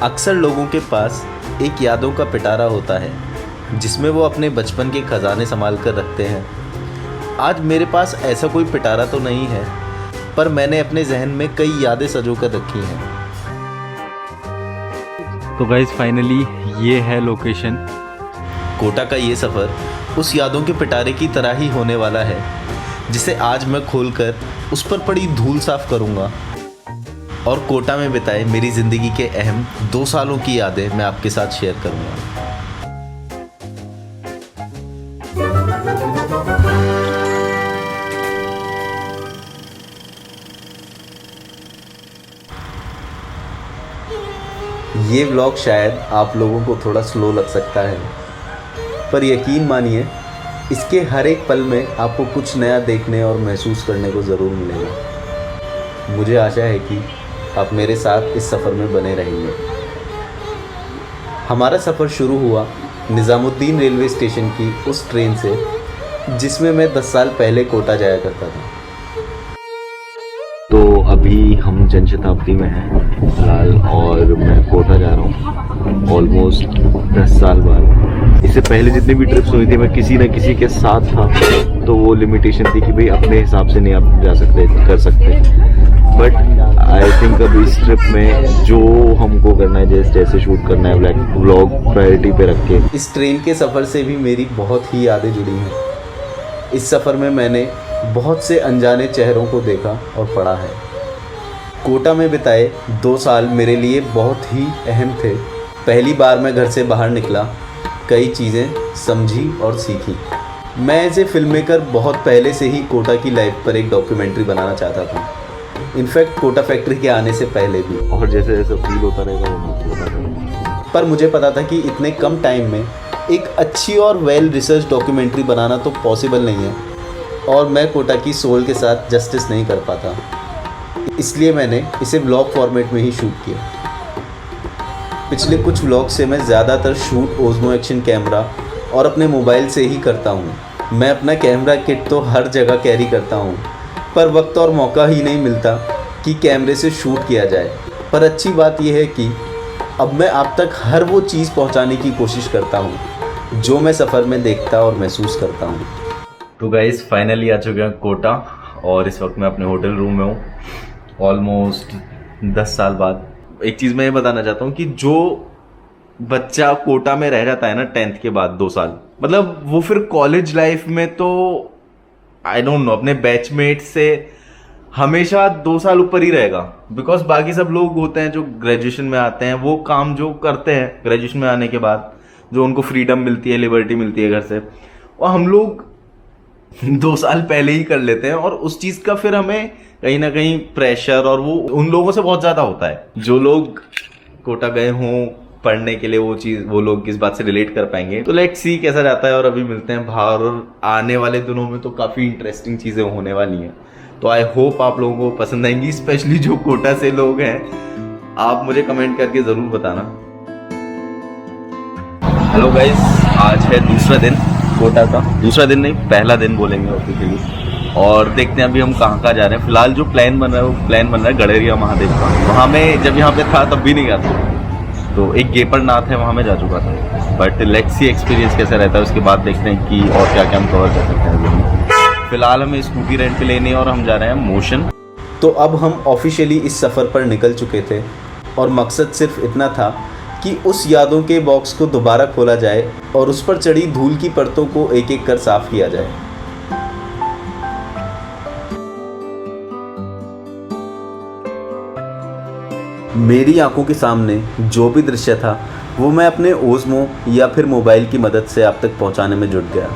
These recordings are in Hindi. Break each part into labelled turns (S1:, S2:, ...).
S1: अक्सर लोगों के पास एक यादों का पिटारा होता है जिसमें वो अपने बचपन के खजाने संभाल कर रखते हैं। आज मेरे पास ऐसा कोई पिटारा तो नहीं है, पर मैंने अपने जहन में कई यादें सजो कर रखी हैं।
S2: तो गाइस फाइनली ये है लोकेशन।
S1: कोटा का ये सफ़र उस यादों के पिटारे की तरह ही होने वाला है जिसे आज मैं खोलकर उस पर पड़ी धूल साफ करूंगा और कोटा में बिताए मेरी ज़िंदगी के अहम 2 सालों की यादें मैं आपके साथ शेयर करूंगा। ये व्लॉग शायद आप लोगों को थोड़ा स्लो लग सकता है, पर यकीन मानिए इसके हर एक पल में आपको कुछ नया देखने और महसूस करने को ज़रूर मिलेगा। मुझे आशा है कि आप मेरे साथ इस सफ़र में बने रहेंगे। हमारा सफ़र शुरू हुआ निज़ामुद्दीन रेलवे स्टेशन की उस ट्रेन से जिसमें मैं 10 साल पहले कोटा जाया करता था।
S3: तो अभी हम जनशताब्दी में हैं फिलहाल और मैं कोटा जा रहा हूँ ऑलमोस्ट 10 साल बाद। इससे पहले जितनी भी ट्रिप्स हुई थी मैं किसी न किसी के साथ था, तो वो लिमिटेशन थी कि भाई अपने हिसाब से नहीं आप जा सकते कर सकते। बट आई थिंक अब इस ट्रिप में जो हमको करना है जैसे शूट करना है व्लॉग प्रायोरिटी पे रख के।
S1: इस ट्रेन के सफ़र से भी मेरी बहुत ही यादें जुड़ी हैं। इस सफ़र में मैंने बहुत से अनजाने चेहरों को देखा और पढ़ा है। कोटा में बिताए 2 साल मेरे लिए बहुत ही अहम थे। पहली बार मैं घर से बाहर निकला, कई चीज़ें समझी और सीखी। मैं एज ए फिल्म मेकर बहुत पहले से ही कोटा की लाइफ पर एक डॉक्यूमेंट्री बनाना चाहता था, इनफैक्ट कोटा फैक्ट्री के आने से पहले भी।
S3: और जैसे जैसे फील होता रहेगा वो मैं बता दूँगा।
S1: पर मुझे पता था कि इतने कम टाइम में एक अच्छी और वेल रिसर्च डॉक्यूमेंट्री बनाना तो पॉसिबल नहीं है और मैं कोटा की सोल के साथ जस्टिस नहीं कर पाता। इसलिए मैंने इसे व्लॉग फॉर्मेट में ही शूट किया। पिछले कुछ व्लॉग से मैं ज़्यादातर शूट ओज़मो एक्शन कैमरा और अपने मोबाइल से ही करता हूँ। मैं अपना कैमरा किट तो हर जगह कैरी करता हूँ, पर वक्त और मौका ही नहीं मिलता कि कैमरे से शूट किया जाए। पर अच्छी बात यह है कि अब मैं आप तक हर वो चीज़ पहुँचाने की कोशिश करता हूँ जो मैं सफ़र में देखता और महसूस करता हूँ।
S2: तो गाइस फाइनली आ चुके हैं कोटा और इस वक्त मैं अपने होटल रूम में हूँ ऑलमोस्ट 10 साल बाद। एक चीज़ मैं ये बताना चाहता हूँ कि जो बच्चा कोटा में रह जाता है ना 10th के बाद 2 साल, मतलब वो फिर कॉलेज लाइफ में तो आई डोंट नो अपने बैचमेट से हमेशा 2 साल ऊपर ही रहेगा। बिकॉज बाकी सब लोग होते हैं जो ग्रेजुएशन में आते हैं, वो काम जो करते हैं ग्रेजुएशन में आने के बाद, जो उनको फ्रीडम मिलती है, लिबर्टी मिलती है घर से, और हम लोग 2 साल पहले ही कर लेते हैं। और उस चीज़ का फिर हमें कहीं ना कहीं प्रेशर और वो उन लोगों से बहुत ज़्यादा होता है जो लोग कोटा गए हों पढ़ने के लिए। वो लोग इस बात से रिलेट कर पाएंगे। तो लेट्स सी कैसा जाता है और अभी मिलते हैं बाहर। और आने वाले दिनों में तो काफ़ी इंटरेस्टिंग चीज़ें होने वाली हैं, तो आई होप आप लोगों को पसंद आएंगी, स्पेशली जो कोटा से लोग हैं। आप मुझे कमेंट करके ज़रूर बताना। हेलो गाइस, आज है दूसरा दिन कोटा का। दूसरा दिन नहीं, पहला दिन बोलेंगे ऑफिशियली। और देखते हैं अभी हम कहाँ जा रहे हैं। फिलहाल जो प्लान बन रहा है वो प्लान बन रहा है गड़ेरिया महादेव का। वहाँ में जब यहाँ पे था तब भी नहीं गया था, तो एक गेपर नाथ है वहाँ में जा चुका था। बट लेट्स सी एक्सपीरियंस कैसा रहता है, उसके बाद देखते हैं कि और क्या क्या हम कवर कर सकते हैं। फिलहाल हमें स्कूटी रेंट पे लेनी है और हम जा रहे हैं मोशन।
S1: तो अब हम ऑफिशियली इस सफ़र पर निकल चुके थे और मकसद सिर्फ इतना था कि उस यादों के बॉक्स को दोबारा खोला जाए और उस पर चढ़ी धूल की परतों को एक एक कर साफ किया जाए। मेरी आंखों के सामने जो भी दृश्य था वो मैं अपने ओज़मो या फिर मोबाइल की मदद से आप तक पहुंचाने में जुट गया।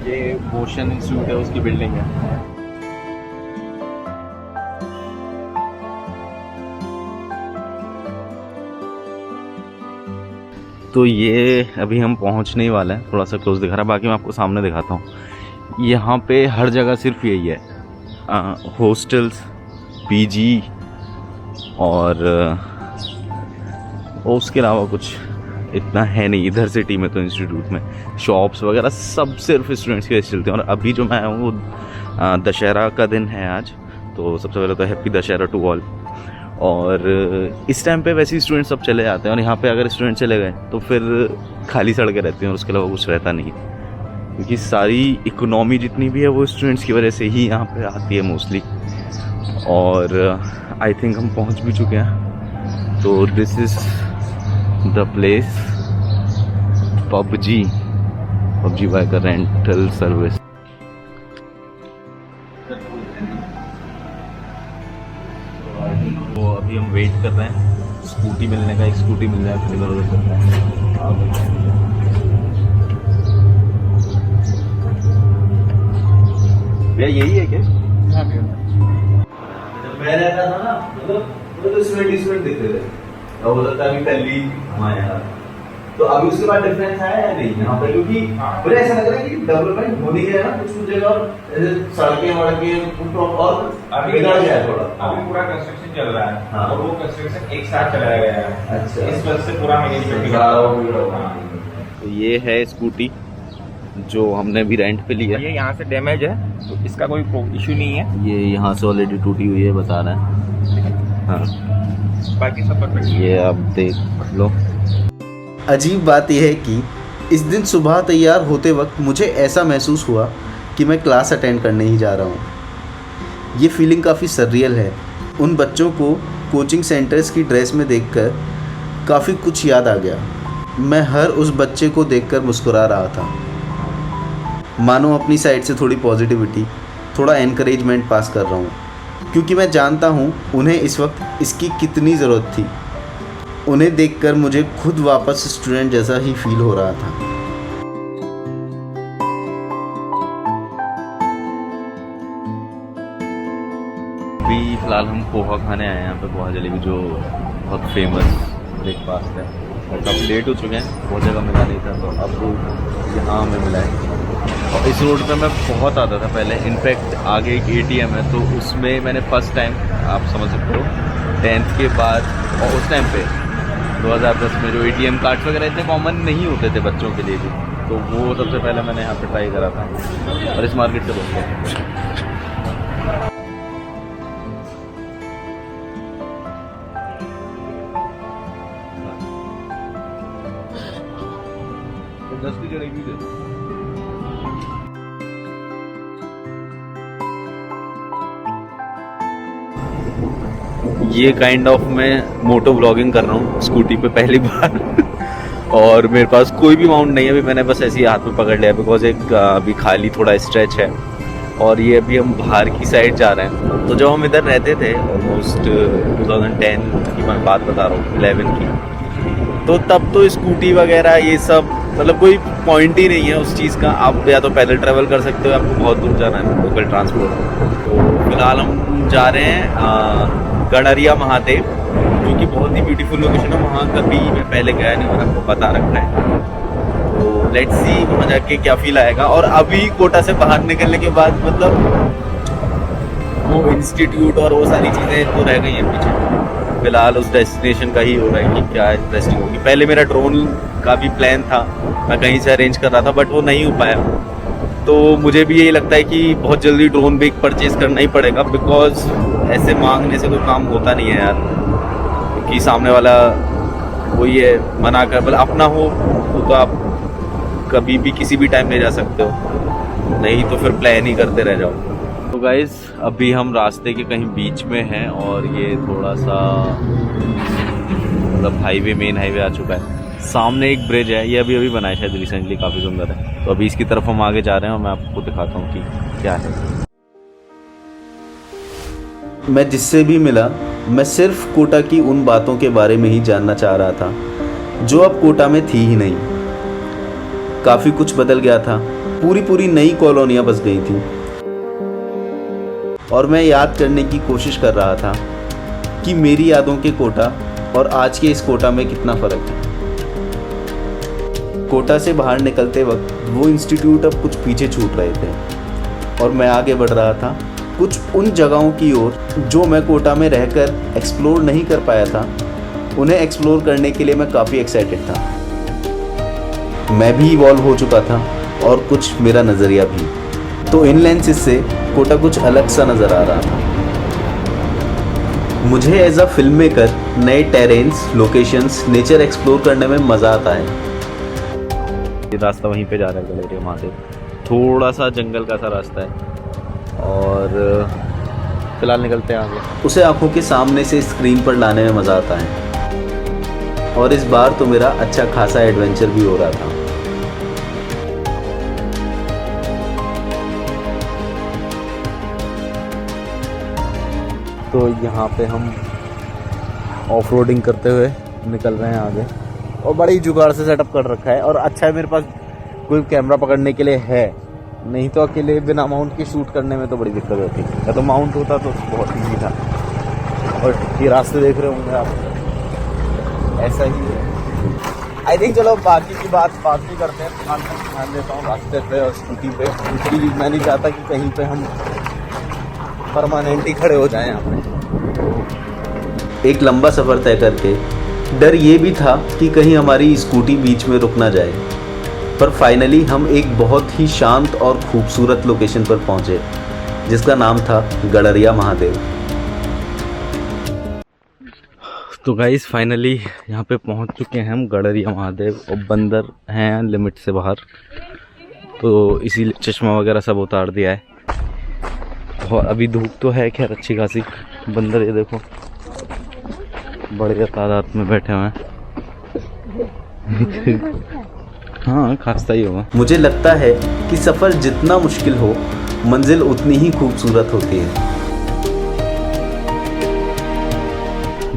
S2: ये मोशन इंस्टीट्यूट है, उसकी बिल्डिंग है। तो ये अभी हम पहुंचने ही वाले हैं। थोड़ा सा क्लोज दिखा रहा है, बाकी मैं आपको सामने दिखाता हूँ। यहाँ पे हर जगह सिर्फ यही है, हॉस्टल्स, पीजी और उसके अलावा कुछ इतना है नहीं इधर सिटी में। तो इंस्टीट्यूट में शॉप्स वगैरह सब सिर्फ स्टूडेंट्स के चलते हैं। और अभी जो मैं आया हूँ वो दशहरा का दिन है आज, तो सबसे पहले तो हैप्पी दशहरा टू ऑल। और इस टाइम पे वैसे ही स्टूडेंट सब चले जाते हैं, और यहाँ पे अगर स्टूडेंट चले गए तो फिर खाली सड़कें रहती हैं और उसके अलावा कुछ रहता नहीं है, क्योंकि सारी इकोनॉमी जितनी भी है वो स्टूडेंट्स की वजह से ही यहाँ पे आती है मोस्टली। और आई थिंक हम पहुँच भी चुके हैं। तो दिस इज़ द प्लेस, पबजी बाय का रेंटल सर्विस। तो अभी हम वेट कर रहे हैं स्कूटी मिलने का, एक स्कूटी मिल जाए फिर इधर उधर करते हैं। भैया यही है क्या?
S4: हाँ भैया।
S2: जब मैं रहता था ना, मतलब तो स्टूडेंट दिख रहे थे, और हो सकता है अभी पहली हमारे यहाँ। तो अभी उसके बाद डिफरेंस आया है नहीं यहाँ पर, क्योंकि मुझे ऐसा लग रहा है कि डेवलपमेंट होनी है ना कुछ जगह, और सड़कें वड़कें और
S4: अभी
S2: बिगड़ गया है थोड़ा।
S4: अभी पूरा कंस्ट्रक्शन चल रहा है।
S2: हाँ।
S4: और वो कंस्ट्रक्शन एक साथ चलाया गया है।
S2: अच्छा।
S4: इस वजह से पूरा
S2: तो ये है स्कूटी जो हमने भी रेंट पे लिया।
S4: ये यहाँ से डैमेज है, तो इसका कोई इशू नहीं है।
S2: ये यहाँ से ऑलरेडी टूटी हुई है बता रहे हैं। हाँ,
S4: बाकी सब परफेक्ट।
S2: ये आप देख लो।
S1: अजीब बात यह है कि इस दिन सुबह तैयार होते वक्त मुझे ऐसा महसूस हुआ कि मैं क्लास अटेंड करने ही जा रहा हूँ। ये फीलिंग काफ़ी सररियल है। उन बच्चों को कोचिंग सेंटर्स की ड्रेस में देखकर काफ़ी कुछ याद आ गया। मैं हर उस बच्चे को देखकर मुस्कुरा रहा था, मानो अपनी साइड से थोड़ी पॉजिटिविटी, थोड़ा एनकरेजमेंट पास कर रहा हूँ, क्योंकि मैं जानता हूँ उन्हें इस वक्त इसकी कितनी ज़रूरत थी। उन्हें देखकर मुझे खुद वापस स्टूडेंट जैसा ही फील हो रहा था।
S2: अभी फिलहाल हम पोहा खाने आए हैं यहाँ पे, पोहा जलेबी जो बहुत फेमस ब्रेकफास्ट है। और काफ़ी लेट हो चुके हैं, बहुत जगह मिला नहीं था, तो अब यहाँ हमें मिला है। और इस रोड पे मैं बहुत आता था पहले, इनफैक्ट आगे एक ATM है, तो उसमें मैंने फर्स्ट टाइम, आप समझ सकते हो, 10th के बाद, और उस टाइम पे 2010 में जो ATM कार्ड्स वगैरह इतने कॉमन नहीं होते थे बच्चों के लिए भी, तो वो सबसे पहले मैंने यहाँ पे ट्राई करा था। और इस मार्केट से बहुत ये काइंड ऑफ मैं मोटो ब्लॉगिंग कर रहा हूँ स्कूटी पे पहली बार। और मेरे पास कोई भी माउंट नहीं है अभी, मैंने बस ऐसे ही हाथ में पकड़ लिया बिकॉज एक अभी खाली थोड़ा स्ट्रेच है। और ये अभी हम बाहर की साइड जा रहे हैं। तो जब हम इधर रहते थे ऑलमोस्ट 2010 की मैं बात बता रहा हूँ, 11 की, तो तब तो स्कूटी वगैरह ये सब मतलब कोई पॉइंट ही नहीं है उस चीज़ का। आप या तो पैदल ट्रैवल कर सकते हो, आपको बहुत दूर जाना है लोकल ट्रांसपोर्ट। तो फिलहाल हम जा रहे हैं गड़रिया महादेव, जो कि बहुत ही ब्यूटीफुल लोकेशन है। वहाँ कभी मैं पहले गया नहीं, और आपको बता रखा है। तो लेट्स सी वहाँ जाके क्या फील आएगा। और अभी कोटा से बाहर निकलने के बाद मतलब वो इंस्टीट्यूट और वो सारी चीज़ें तो रह गई हैं पीछे। फिलहाल उस डेस्टिनेशन का ही हो रहा है कि क्या इंटरेस्टिंग होगी। पहले मेरा ड्रोन का भी प्लान था, मैं कहीं से अरेंज कर रहा था, बट वो नहीं हो पाया। तो मुझे भी यही लगता है कि बहुत जल्दी ड्रोन भी परचेज़ करना ही पड़ेगा, बिकॉज ऐसे मांगने से कोई काम होता नहीं है यार। क्योंकि सामने वाला वही है, मना कर, मतलब अपना हो तो आप कभी भी किसी भी टाइम ले जा सकते हो, नहीं तो फिर प्लान ही करते रह जाओ। तो गाइज़ अभी हम रास्ते के कहीं बीच में हैं, और ये थोड़ा सा मतलब हाईवे, मेन हाईवे आ चुका है। सामने एक ब्रिज है, ये अभी बना है शायद रिसेंटली, काफ़ी सुंदर है। तो अभी इसकी तरफ हम आगे जा रहे हैं और मैं आपको दिखाता हूँ कि क्या है।
S1: मैं जिससे भी मिला, मैं सिर्फ कोटा की उन बातों के बारे में ही जानना चाह रहा था जो अब कोटा में थी ही नहीं। काफ़ी कुछ बदल गया था, पूरी नई कॉलोनियाँ बस गई थी। और मैं याद करने की कोशिश कर रहा था कि मेरी यादों के कोटा और आज के इस कोटा में कितना फ़र्क है। कोटा से बाहर निकलते वक्त वो इंस्टीट्यूट अब कुछ पीछे छूट रहे थे, और मैं आगे बढ़ रहा था कुछ उन जगहों की ओर जो मैं कोटा में रहकर एक्सप्लोर नहीं कर पाया था। उन्हें एक्सप्लोर करने के लिए मैं काफ़ी एक्साइटेड था। मैं भी इवॉल्व हो चुका था और कुछ मेरा नज़रिया भी। तो इन लेंसेज से कोटा कुछ अलग सा नज़र आ रहा था। मुझे एज अ फिल्म मेकर नए टेरेन्स, लोकेशंस, नेचर एक्सप्लोर करने में मज़ा आता है।
S2: ये रास्ता वहीं पे जा रहा है गलेरिया महादेव। थोड़ा सा जंगल का सा रास्ता है और फिलहाल निकलते हैं आगे।
S1: उसे आंखों के सामने से स्क्रीन पर लाने में मज़ा आता है और इस बार तो मेरा अच्छा खासा एडवेंचर भी हो रहा था।
S2: तो यहाँ पे हम ऑफ रोडिंग करते हुए निकल रहे हैं आगे और बड़ी जुगाड़ से सेटअप कर रखा है और अच्छा है मेरे पास कोई कैमरा पकड़ने के लिए है, नहीं तो अकेले बिना माउंट के शूट करने में तो बड़ी दिक्कत होती है। या तो माउंट होता तो बहुत ईजी था। और ये रास्ते देख रहे होंगे आप, ऐसा ही है। आई थिंक चलो बाकी की बात भी करते हैं। फिलहाल मैं ध्यान देता हूँ रास्ते पे और स्कूटी पे, क्योंकि मैं नहीं चाहता कि कहीं पे हम परमानेंट ही खड़े हो जाएं यहाँ पे।
S1: एक लंबा सफ़र तय करके डर ये भी था कि कहीं हमारी स्कूटी बीच में रुक ना जाए, पर फाइनली हम एक बहुत ही शांत और खूबसूरत लोकेशन पर पहुंचे जिसका नाम था गड़रिया महादेव।
S2: तो गाइस फाइनली यहाँ पे पहुँच चुके हैं हम गड़रिया महादेव और बंदर हैं लिमिट से बाहर, तो इसीलिए चश्मा वगैरह सब उतार दिया है। और अभी धूप तो है खैर अच्छी खासी। बंदर ये देखो बड़े तादाद में बैठे हुए हैं। हाँ खासा ही होगा।
S1: मुझे लगता है कि सफ़र जितना मुश्किल हो मंजिल उतनी ही खूबसूरत होती है।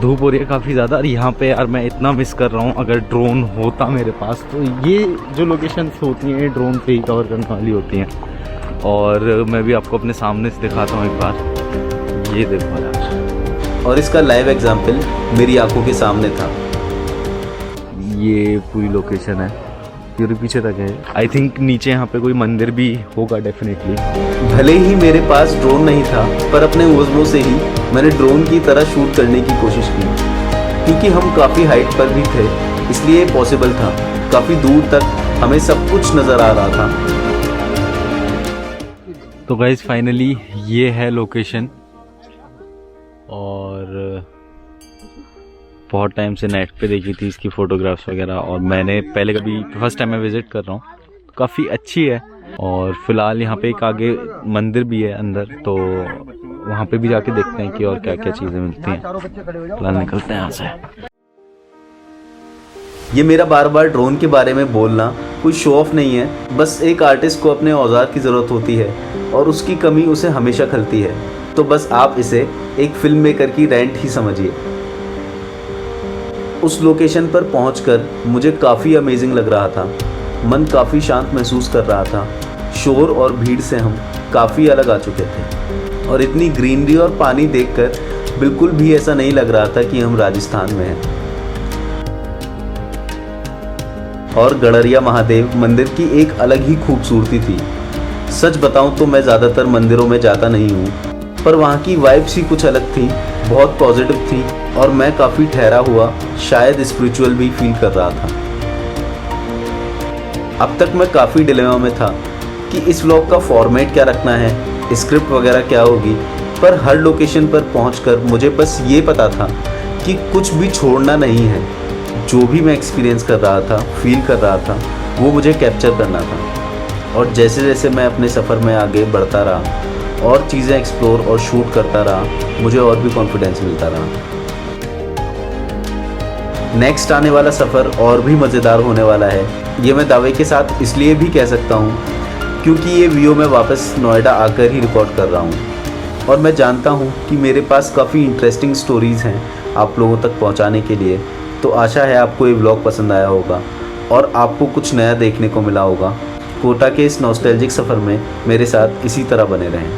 S2: धूप हो रही है काफ़ी ज़्यादा और यहाँ पे यार मैं इतना मिस कर रहा हूँ। अगर ड्रोन होता मेरे पास तो ये जो लोकेशंस होती हैं ड्रोन पे ही कवर करने वाली होती हैं। और मैं भी आपको अपने सामने से दिखाता हूँ एक बार, ये देखो यार।
S1: और इसका लाइव एग्जाम्पल मेरी आंखों के सामने था।
S2: ये पूरी लोकेशन है, पूरे पीछे तक है। आई थिंक नीचे यहाँ पे कोई मंदिर भी होगा डेफिनेटली।
S1: भले ही मेरे पास ड्रोन नहीं था, पर अपने ओज़मो से ही मैंने ड्रोन की तरह शूट करने की कोशिश की, क्योंकि हम काफ़ी हाइट पर भी थे इसलिए पॉसिबल था। काफ़ी दूर तक हमें सब कुछ नज़र आ रहा था।
S2: तो गाइज फाइनली ये है लोकेशन और बहुत टाइम से नेट पे देखी थी इसकी फ़ोटोग्राफ्स वगैरह और मैंने पहले कभी फर्स्ट टाइम मैं विज़िट कर रहा हूँ। काफ़ी अच्छी है और फिलहाल यहाँ पे एक आगे मंदिर भी है अंदर, तो वहाँ पे भी जाके देखते हैं कि और क्या क्या चीज़ें मिलती हैं। फिलहाल निकलते हैं यहाँ से।
S1: ये मेरा बार बार ड्रोन के बारे में बोलना कोई शो ऑफ नहीं है, बस एक आर्टिस्ट को अपने औजार की ज़रूरत होती है और उसकी कमी उसे हमेशा खलती है। तो बस आप इसे एक फिल्म मेकर की रेंट ही समझिए। उस लोकेशन पर पहुंचकर मुझे काफ़ी अमेजिंग लग रहा था। मन काफ़ी शांत महसूस कर रहा था। शोर और भीड़ से हम काफ़ी अलग आ चुके थे और इतनी ग्रीनरी और पानी देखकर बिल्कुल भी ऐसा नहीं लग रहा था कि हम राजस्थान में हैं। और गड़रिया महादेव मंदिर की एक अलग ही खूबसूरती थी। सच बताऊं तो मैं ज़्यादातर मंदिरों में जाता नहीं हूँ, पर वहाँ की वाइब्स ही कुछ अलग थी, बहुत पॉजिटिव थी और मैं काफ़ी ठहरा हुआ, शायद स्पिरिचुअल भी फील कर रहा था। अब तक मैं काफ़ी डिलेमा में था कि इस व्लॉग का फॉर्मेट क्या रखना है, स्क्रिप्ट वगैरह क्या होगी, पर हर लोकेशन पर पहुंचकर मुझे बस ये पता था कि कुछ भी छोड़ना नहीं है। जो भी मैं एक्सपीरियंस कर रहा था, फील कर रहा था, वो मुझे कैप्चर करना था। और जैसे जैसे मैं अपने सफ़र में आगे बढ़ता रहा और चीज़ें एक्सप्लोर और शूट करता रहा, मुझे और भी कॉन्फिडेंस मिलता रहा। नेक्स्ट आने वाला सफ़र और भी मज़ेदार होने वाला है, ये मैं दावे के साथ इसलिए भी कह सकता हूँ क्योंकि ये वीडियो मैं वापस नोएडा आकर ही रिकॉर्ड कर रहा हूँ और मैं जानता हूँ कि मेरे पास काफ़ी इंटरेस्टिंग स्टोरीज़ हैं आप लोगों तक पहुँचाने के लिए। तो आशा है आपको ये व्लॉग पसंद आया होगा और आपको कुछ नया देखने को मिला होगा। कोटा के इस नॉस्टैल्जिक सफ़र में मेरे साथ इसी तरह बने रहें।